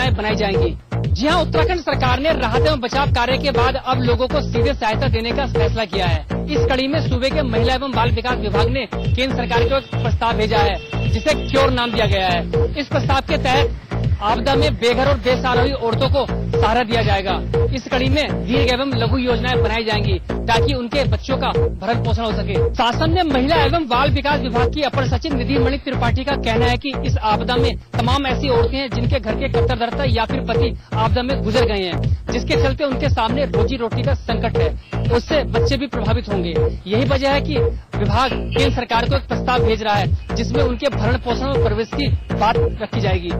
योजनाएं बनाई जाएंगी। जी हां, उत्तराखंड सरकार ने राहत एवं बचाव कार्य के बाद अब लोगों को सीधे सहायता देने का फैसला किया है। इस कड़ी में सूबे के महिला एवं बाल विकास विभाग ने केंद्र सरकार को एक प्रस्ताव भेजा है, जिसे क्योर नाम दिया गया है। इस प्रस्ताव के तहत आपदा में बेघर और बेसहारा हुई औरतों को सहारा दिया जाएगा। इस कड़ी में दीर्घ एवं लघु योजनाएं बनाई जाएंगी ताकि उनके बच्चों का भरण पोषण हो सके। शासन ने महिला एवं बाल विकास विभाग की अपर सचिव निधि मणि त्रिपाठी का कहना है कि इस आपदा में तमाम ऐसी औरतें हैं जिनके घर के कत्तरदाता या फिर पति आपदा में गुजर गए हैं, जिसके चलते उनके सामने रोजी रोटी का संकट है, उससे बच्चे भी प्रभावित होंगे। यही वजह है कि विभाग केंद्र सरकार को एक प्रस्ताव भेज रहा है, जिसमें उनके भरण पोषण और प्रवेश की बात रखी जाएगी।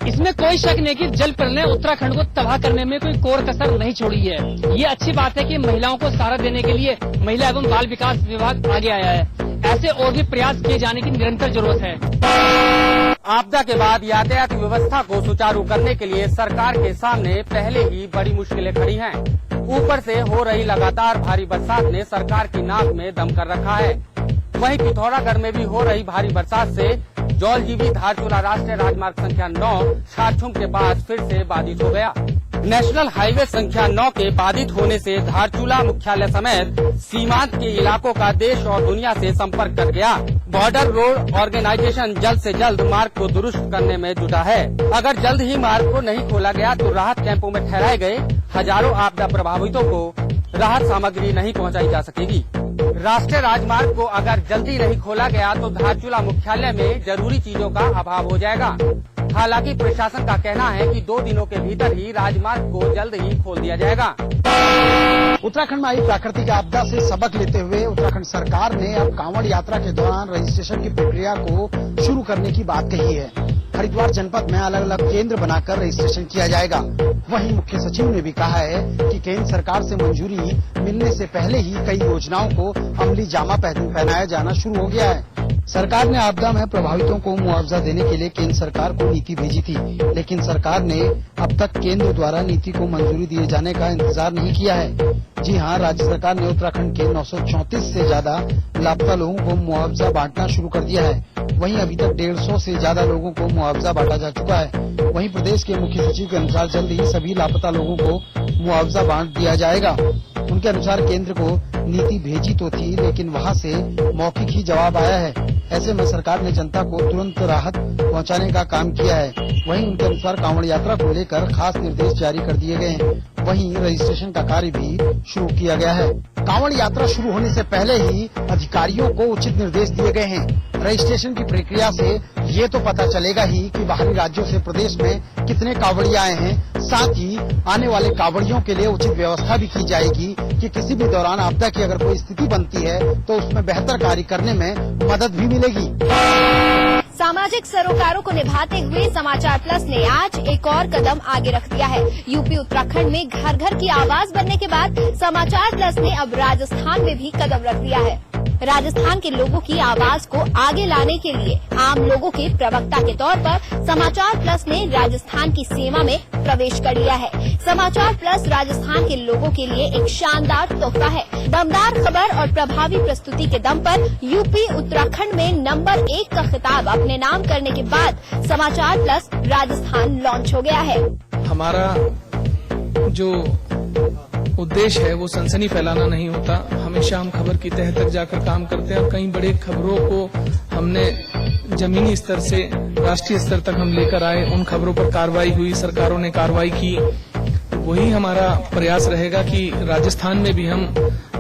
इसमें कोई शक नहीं कि जल प्रलय उत्तराखंड को तबाह करने में कोई कोर कसर नहीं छोड़ी है। ये अच्छी बात है कि महिलाओं को सहारा देने के लिए महिला एवं बाल विकास विभाग आगे आया है। ऐसे और भी प्रयास किए जाने की निरंतर जरूरत है। आपदा के बाद यातायात व्यवस्था को सुचारू करने के लिए सरकार के सामने पहले ही बड़ी मुश्किलें खड़ी हैं। ऊपर से हो रही लगातार भारी बरसात ने सरकार की नाक में दम कर रखा है। वहीं पिथौरागढ़ में भी हो रही भारी बरसात से जौलजीबी धारचूला राष्ट्रीय राजमार्ग संख्या 9 छाछुम के पास फिर से बाधित हो गया। नेशनल हाईवे संख्या 9 के बाधित होने से धारचूला मुख्यालय समेत सीमांत के इलाकों का देश और दुनिया से संपर्क कट गया। बॉर्डर रोड ऑर्गेनाइजेशन जल्द से जल्द मार्ग को दुरुस्त करने में जुटा है। अगर जल्द ही मार्ग को नहीं खोला गया तो राहत कैंपों में ठहराए गए हजारों आपदा प्रभावितों को राहत सामग्री नहीं पहुंचाई जा सकेगी। राष्ट्रीय राजमार्ग को अगर जल्दी नहीं खोला गया तो धारचूला मुख्यालय में जरूरी चीजों का अभाव हो जाएगा। हालांकि प्रशासन का कहना है कि 2 दिनों के भीतर ही राजमार्ग को जल्द ही खोल दिया जाएगा। उत्तराखंड में आई प्राकृतिक आपदा से सबक लेते हुए उत्तराखंड सरकार ने अब कांवड़ यात्रा के दौरान रजिस्ट्रेशन की प्रक्रिया को शुरू करने की बात कही है। हरिद्वार जनपद में अलग अलग केंद्र बनाकर रजिस्ट्रेशन किया जाएगा। वहीं मुख्य सचिव ने भी कहा है कि केंद्र सरकार से मंजूरी मिलने से पहले ही कई योजनाओं को अमली जामा पहनाया जाना शुरू हो गया है। सरकार ने आपदा में प्रभावितों को मुआवजा देने के लिए केंद्र सरकार को नीति भेजी थी, लेकिन सरकार ने अब तक केंद्र द्वारा नीति को मंजूरी दिए जाने का इंतजार नहीं किया है। जी हां, राज्य सरकार ने उत्तराखंड के 934 से ज्यादा लापता लोगों को मुआवजा बांटना शुरू कर दिया है। वहीं अभी तक 150 से ज्यादा लोगों को मुआवजा बांटा जा चुका है। वहीं प्रदेश के मुख्य सचिव के अनुसार जल्द ही सभी लापता लोगों को मुआवजा बांट दिया जाएगा। उनके अनुसार केंद्र को नीति भेजी तो थी, लेकिन वहां से मौखिक ही जवाब आया है। ऐसे में सरकार ने जनता को तुरंत राहत पहुंचाने का काम किया है। वहीं उनके अनुसार कांवड़ यात्रा को लेकर खास निर्देश जारी कर दिए गए हैं। वहीं रजिस्ट्रेशन का कार्य भी शुरू किया गया है। कांवड़ यात्रा शुरू होने से पहले ही अधिकारियों को उचित निर्देश दिए गए हैं। रजिस्ट्रेशन की प्रक्रिया से ये तो पता चलेगा ही कि बाहरी राज्यों से प्रदेश में कितने कांवड़िया आए हैं। साथ ही आने वाले कांवड़ियों के लिए उचित व्यवस्था भी की जाएगी कि किसी भी दौरान आपदा की अगर कोई स्थिति बनती है तो उसमें बेहतर कार्य करने में मदद भी मिलेगी। सामाजिक सरोकारों को निभाते हुए समाचार प्लस ने आज एक और कदम आगे रख दिया है। यूपी उत्तराखंड में घर घर की आवाज बनने के बाद समाचार प्लस ने अब राजस्थान में भी कदम रख दिया है। राजस्थान के लोगों की आवाज को आगे लाने के लिए आम लोगों के प्रवक्ता के तौर पर समाचार प्लस ने राजस्थान की सीमा में प्रवेश कर लिया है। समाचार प्लस राजस्थान के लोगों के लिए एक शानदार तोहफा है। दमदार खबर और प्रभावी प्रस्तुति के दम पर यूपी उत्तराखंड में नंबर 1 का खिताब अपने नाम करने के बाद समाचार प्लस राजस्थान लॉन्च हो गया है। हमारा जो उद्देश्य है वो सनसनी फैलाना नहीं होता। हमेशा हम खबर की तह तक जाकर काम करते हैं और कई बड़े खबरों को हमने जमीनी स्तर से राष्ट्रीय स्तर तक हम लेकर आए। उन खबरों पर कार्रवाई हुई, सरकारों ने कार्रवाई की। वही हमारा प्रयास रहेगा कि राजस्थान में भी हम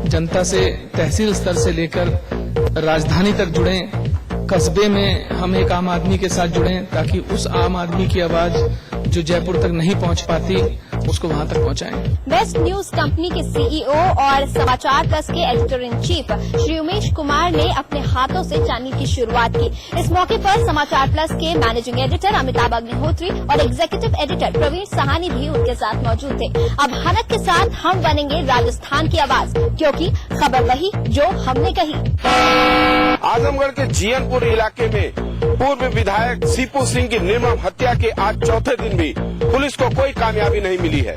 जनता से तहसील स्तर से लेकर राजधानी तक जुड़ें। कस्बे में हम एक आम आदमी के साथ जुड़ें ताकि उस आम आदमी की आवाज जो जयपुर तक नहीं पहुंच पाती उसको वहां तक पहुंचाएं। बेस्ट न्यूज कंपनी के सीईओ और समाचार प्लस के editor in chief Shri Umesh Kumar ने अपने हाथों से चैनल की शुरुआत की। इस मौके पर समाचार प्लस के मैनेजिंग एडिटर अमिताभ अग्निहोत्री और एग्जीक्यूटिव एडिटर प्रवीण सहानी भी उनके साथ मौजूद थे। अब हनक के साथ हम बनेंगे राजस्थान की आवाज, क्योंकि खबर वही जो हमने कही। आजमगढ़ के जियनपुर इलाके में पूर्व विधायक सीपू सिंह की निर्मम हत्या के आज चौथे दिन भी पुलिस को कोई कामयाबी नहीं मिली है।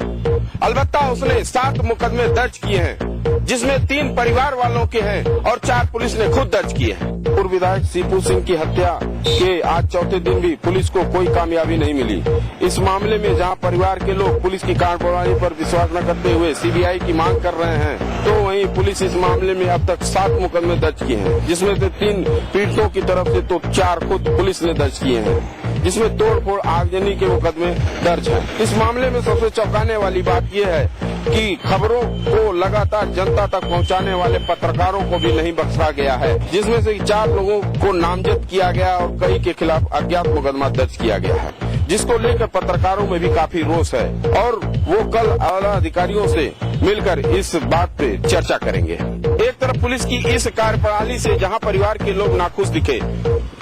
अलबत्ता उसने 7 मुकदमे दर्ज किए हैं, जिसमें 3 परिवार वालों के हैं और 4 पुलिस ने खुद दर्ज किए हैं। पूर्व विधायक सीपू सिंह की हत्या के आज चौथे दिन भी पुलिस को कोई कामयाबी नहीं मिली। इस मामले में जहां परिवार के लोग पुलिस की कार्यप्रणाली पर विश्वास न करते हुए सीबीआई की मांग कर रहे हैं, तो वहीं पुलिस इस मामले में अब तक 7 मुकदमे दर्ज किए हैं, जिसमें से 3 पीड़ितों की तरफ से तो 4 खुद पुलिस ने दर्ज किए हैं, जिसमें तोड़फोड़ आगजनी के मुकदमे दर्ज हैं। इस मामले में सबसे चौंकाने वाली बात यह है कि खबरों को लगातार जनता तक पहुंचाने वाले पत्रकारों को भी नहीं बख्शा गया है, जिसमें से 4 लोगों को नामजद किया गया और कई के खिलाफ अज्ञात मुकदमा दर्ज किया गया है, जिसको लेकर पत्रकारों में भी काफी रोष है और वो कल आला अधिकारियों से मिलकर इस बात पे चर्चा करेंगे। एक तरफ पुलिस की इस कार्यप्रणाली से जहां परिवार के लोग नाखुश दिखे,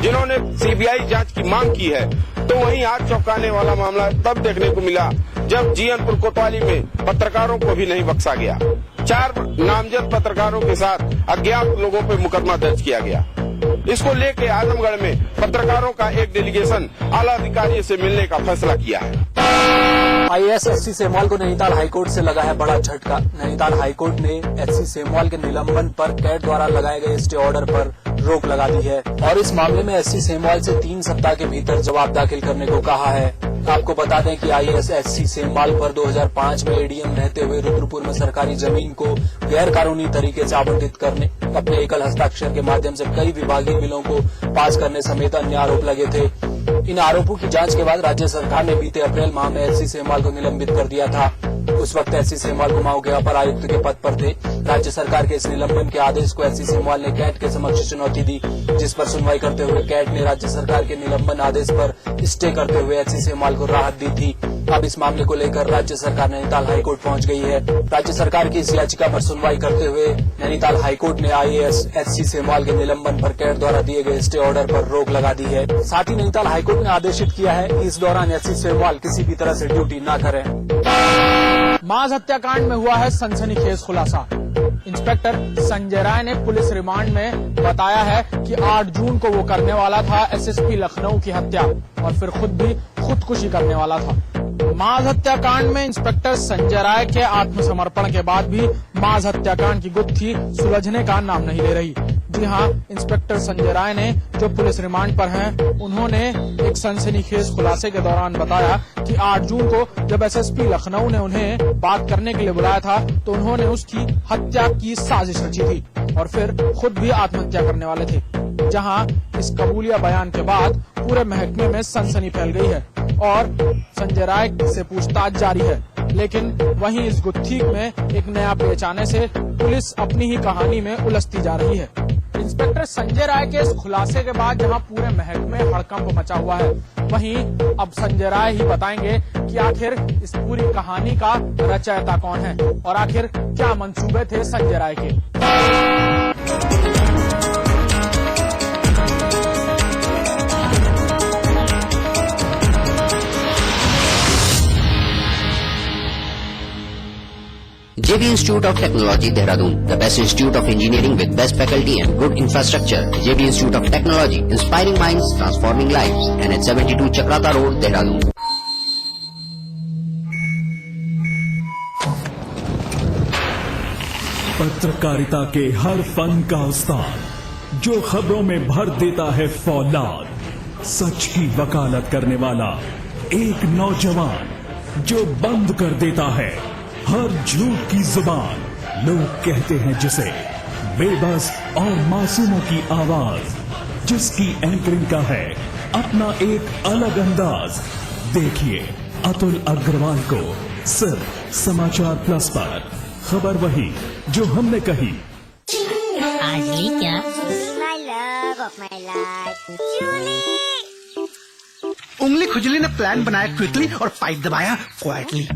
जिन्होंने सीबीआई जांच की मांग की है, तो वहीं आज चौंकाने वाला मामला तब देखने को मिला जब जीयनपुर कोतवाली में पत्रकारों को भी नहीं बख्शा गया। 4 नामजद पत्रकारों के साथ अज्ञात लोगों पर मुकदमा दर्ज किया गया। इसको लेके आजमगढ़ में पत्रकारों का एक डेलीगेशन आला अधिकारी से मिलने का फैसला किया है। आईएएस एससी सेमवाल को नैनीताल हाईकोर्ट से लगा है बड़ा झटका। नैनीताल हाईकोर्ट ने एससी सेमवाल के निलंबन पर कैट द्वारा लगाए गए स्टे ऑर्डर पर रोक लगा दी है और इस मामले में एससी सेमवाल से 3 सप्ताह के भीतर जवाब दाखिल करने को कहा है। आपको बता दें कि आईएएस एससी सेमवाल पर 2005 में एडीएम रहते हुए रुद्रपुर में सरकारी जमीन को गैर कानूनी तरीके से आवंटित करने, अपने एकल हस्ताक्षर के माध्यम से कई विभागीय बिलों को पास करने समेत अन्य आरोप लगे थे। इन आरोपों की जांच के बाद राज्य सरकार ने बीते अप्रैल माह में एससी सेमवाल को निलंबित कर दिया था। उस वक्त एससी सेमवाल कुमाऊं के अपर आयुक्त के पद पर थे। राज्य सरकार के इस निलंबन के आदेश को एससी सेमवाल ने कैट के समक्ष चुनौती दी, जिस पर सुनवाई करते हुए कैट ने राज्य सरकार के निलंबन आदेश पर स्टे करते हुए एससी सेमवाल को राहत दी थी। अब इस मामले को लेकर राज्य सरकार नैनीताल हाईकोर्ट पहुंच गई है। राज्य सरकार की इस याचिका पर सुनवाई करते हुए नैनीताल हाईकोर्ट ने आईएएस एससी सेमवाल के निलंबन पर कैट द्वारा दिए गए स्टे ऑर्डर पर रोक लगा दी है। साथ ही नैनीताल हाईकोर्ट ने आदेशित किया है कि इस दौरान एससी सेमवाल किसी भी तरह से ड्यूटी न करें। मास हत्याकांड में हुआ है सनसनीखेज खुलासा। इंस्पेक्टर संजय राय ने पुलिस रिमांड में बताया है कि 8 जून को वो करने वाला था एसएसपी लखनऊ की हत्या और फिर खुद भी खुदकुशी करने वाला था। मास हत्याकांड में इंस्पेक्टर संजय राय के आत्मसमर्पण के बाद भी मास हत्याकांड की गुत्थी सुलझने का नाम नहीं ले रही। जी हाँ, इंस्पेक्टर संजय राय ने जो पुलिस रिमांड पर हैं, उन्होंने एक सनसनीखेज खुलासे के दौरान बताया कि 8 जून को जब एसएसपी लखनऊ ने उन्हें बात करने के लिए बुलाया था, तो उन्होंने उसकी हत्या की साजिश रची थी और फिर खुद भी आत्महत्या करने वाले थे। जहां इस कबूलिया बयान के बाद पूरे महकमे में सनसनी फैल गई है और संजय राय से पूछताछ जारी है, लेकिन वहीं इस गुत्थी में एक नया पेच आने से पुलिस अपनी ही कहानी में उलझती जा रही है। इंस्पेक्टर संजय राय के इस खुलासे के बाद जहां पूरे महकमे में हड़कंप मचा हुआ है, वहीं अब संजय राय ही बताएंगे कि आखिर इस पूरी कहानी का रचयिता कौन है और आखिर क्या मंसूबे थे संजय राय के। JB Institute of Technology, Dehradun, the best institute of engineering with best faculty and good infrastructure. JB Institute of Technology, inspiring minds, transforming lives. NH 72 Chakrata Road, Dehradun. पत्रकारिता के हर फन का उस्ताद जो खबरों में भर देता है फौलाद, सच की वकालत करने वाला एक नौजवान जो बंद कर देता है हर झूठ की जुबान। लोग कहते हैं जिसे बेबस और मासूमों की आवाज, जिसकी एंकरिंग का है अपना एक अलग अंदाज। देखिए अतुल अग्रवाल को सिर्फ समाचार प्लस पर। खबर वही जो हमने कही। आज ली क्या? My love of my life, उंगली खुजली ने प्लान बनाया क्विकली और पाइप दबाया क्वाइटली।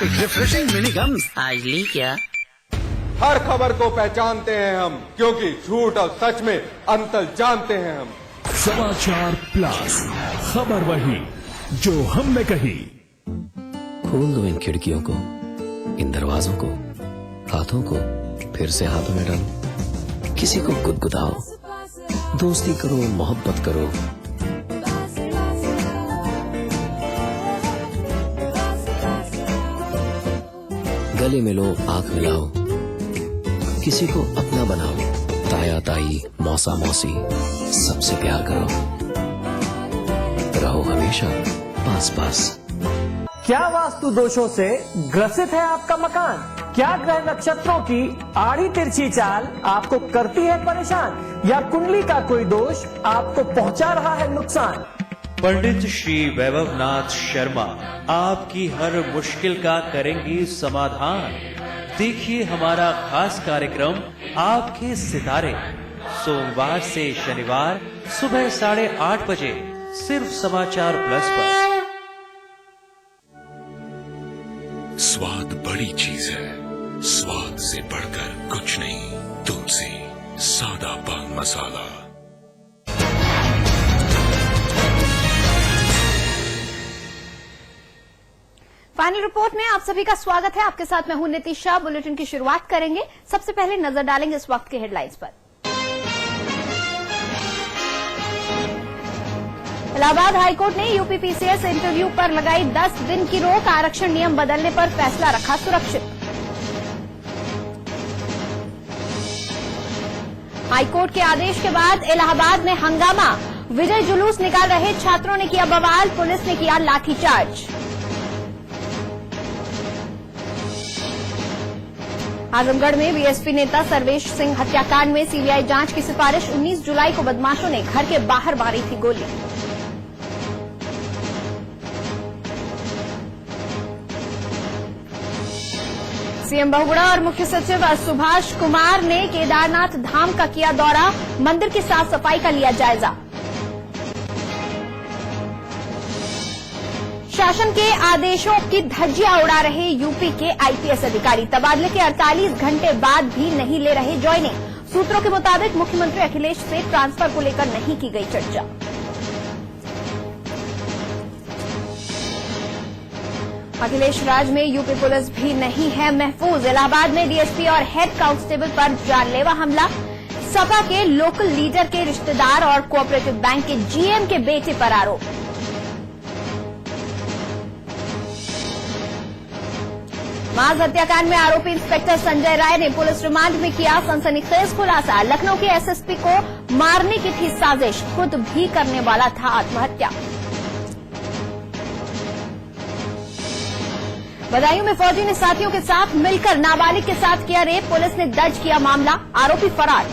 रिफ्रेशिंग मिनी गम। आज ली क्या? हर खबर को पहचानते हैं हम, क्योंकि झूठ और सच में अंतर जानते हैं हम। समाचार प्लस, खबर वही जो हमने कही। खोल दो इन खिड़कियों को, इन दरवाजों को, हाथों को फिर से हाथों में डालो। किसी को गुदगुदाओ, दोस्ती करो, मोहब्बत करो। गले मिलो, आंख मिलाओ, किसी को अपना बनाओ ताया ताई मौसा मौसी सबसे प्यार करो, रहो हमेशा पास पास। क्या वास्तु दोषों से ग्रसित है आपका मकान? क्या ग्रह नक्षत्रों की आड़ी तिरछी चाल आपको करती है परेशान, या कुंडली का कोई दोष आपको पहुंचा रहा है नुकसान? पंडित श्री वैभवनाथ शर्मा आपकी हर मुश्किल का करेंगे समाधान। देखिए हमारा खास कार्यक्रम आपके सितारे, सोमवार से शनिवार सुबह 8:30 बजे सिर्फ समाचार प्लस पर। स्वाद बड़ी चीज है, स्वाद से बढ़कर कुछ नहीं। तुलसी सादा पान मसाला। फाइनल रिपोर्ट में आप सभी का स्वागत है। आपके साथ मैं हूं नितिशा। बुलेटिन की शुरुआत करेंगे। सबसे पहले नजर डालेंगे इस वक्त के हेडलाइंस पर। इलाहाबाद हाईकोर्ट ने यूपी पीसीएस इंटरव्यू पर लगाई 10 दिन की रोक। आरक्षण नियम बदलने पर फैसला रखा सुरक्षित। हाईकोर्ट के आदेश के बाद इलाहाबाद में हंगामा। विजय जुलूस निकाल रहे छात्रों ने किया बवाल, पुलिस ने किया लाठीचार्ज। आजमगढ़ में बीएसपी नेता सर्वेश सिंह हत्याकांड में सीबीआई जांच की सिफारिश। 19 जुलाई को बदमाशों ने घर के बाहर मारी थी गोली। सीएम बहुगुणा और मुख्य सचिव सुभाष कुमार ने केदारनाथ धाम का किया दौरा। मंदिर की साफ सफाई का लिया जायजा। शासन के आदेशों की धज्जियां उड़ा रहे यूपी के आईपीएस अधिकारी। तबादले के 48 घंटे बाद भी नहीं ले रहे ज्वाइनिंग। सूत्रों के मुताबिक मुख्यमंत्री अखिलेश से ट्रांसफर को लेकर नहीं की गई चर्चा। अखिलेश राज में यूपी पुलिस भी नहीं है महफूज। इलाहाबाद में डीएसपी और हेड कांस्टेबल पर जानलेवा हमला। सपा के लोकल लीडर के रिश्तेदार और कोऑपरेटिव बैंक के जीएम के बेटे पर आरोप। माज हत्याकांड में आरोपी इंस्पेक्टर संजय राय ने पुलिस रिमांड में किया सनसनीखेज खुलासा। लखनऊ के एसएसपी को मारने की थी साजिश, खुद भी करने वाला था आत्महत्या। बदायूं में फौजी ने साथियों के साथ मिलकर नाबालिग के साथ किया रेप। पुलिस ने दर्ज किया मामला, आरोपी फरार।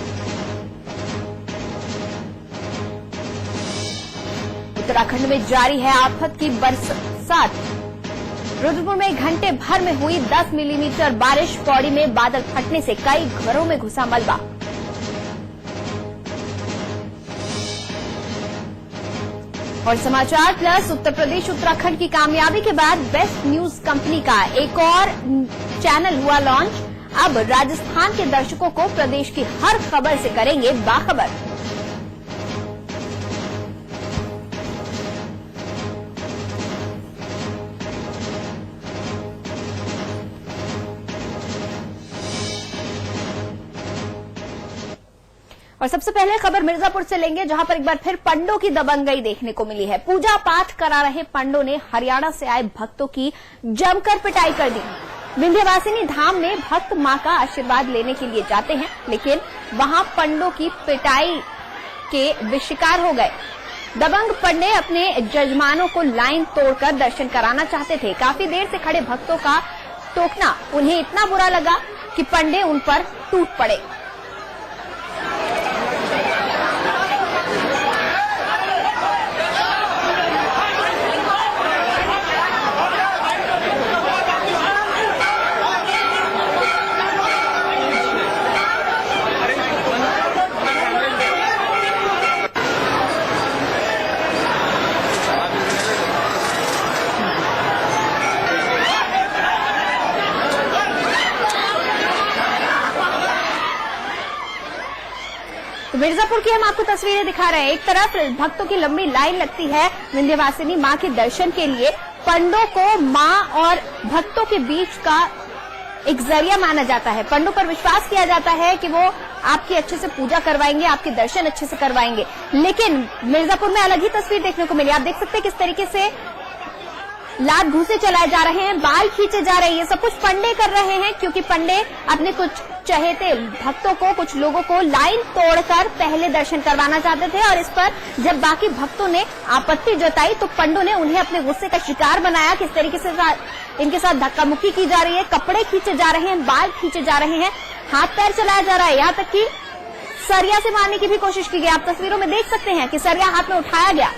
उत्तराखंड में जारी है आफत की बरसात। रुद्रपुर में घंटे भर में हुई 10 मिलीमीटर बारिश। पौड़ी में बादल फटने से कई घरों में घुसा मलबा। और समाचार प्लस उत्तर प्रदेश उत्तराखंड की कामयाबी के बाद बेस्ट न्यूज कंपनी का एक और चैनल हुआ लॉन्च। अब राजस्थान के दर्शकों को प्रदेश की हर खबर से करेंगे बाखबर। और सबसे पहले खबर मिर्जापुर से लेंगे, जहां पर एक बार फिर पंडों की दबंगई देखने को मिली है। पूजा पाठ करा रहे पंडों ने हरियाणा से आए भक्तों की जमकर पिटाई कर दी। विंध्यवासिनी धाम में भक्त मां का आशीर्वाद लेने के लिए जाते हैं, लेकिन वहां पंडों की पिटाई के शिकार हो गए। दबंग पंडे अपने जजमानों को लाइन तोड़कर दर्शन कराना चाहते थे। काफी देर से खड़े भक्तों का टोकना उन्हें इतना बुरा लगा कि पंडे उन पर टूट पड़े। मिर्जापुर की हम आपको तस्वीरें दिखा रहे हैं। एक तरफ भक्तों की लंबी लाइन लगती है विंध्यवासिनी मां के दर्शन के लिए। पंडों को मां और भक्तों के बीच का एक जरिया माना जाता है। पंडों पर विश्वास किया जाता है कि वो आपकी अच्छे से पूजा करवाएंगे, आपके दर्शन अच्छे से करवाएंगे। लेकिन मिर्जापुर में अलग ही तस्वीर देखने को मिली। आप देख सकते हैं किस तरीके से लात घूसे चलाए जा रहे हैं, बाल खींचे जा रहे हैं। ये सब कुछ पंडे कर रहे हैं, क्योंकि पंडे अपने कुछ चहेते भक्तों को, कुछ लोगों को लाइन तोड़कर पहले दर्शन करवाना चाहते थे, और इस पर जब बाकी भक्तों ने आपत्ति जताई तो पंडों ने उन्हें अपने गुस्से का शिकार बनाया। किस तरीके से इनके साथ धक्का मुक्की की जा रही है, कपड़े खींचे जा रहे हैं, बाल खींचे जा रहे हैं, हाथ पैर चलाया जा रहा है, यहाँ तक कि सरिया से मारने की भी कोशिश की गई। आप तस्वीरों में देख सकते हैं कि सरिया हाथ में उठाया गया।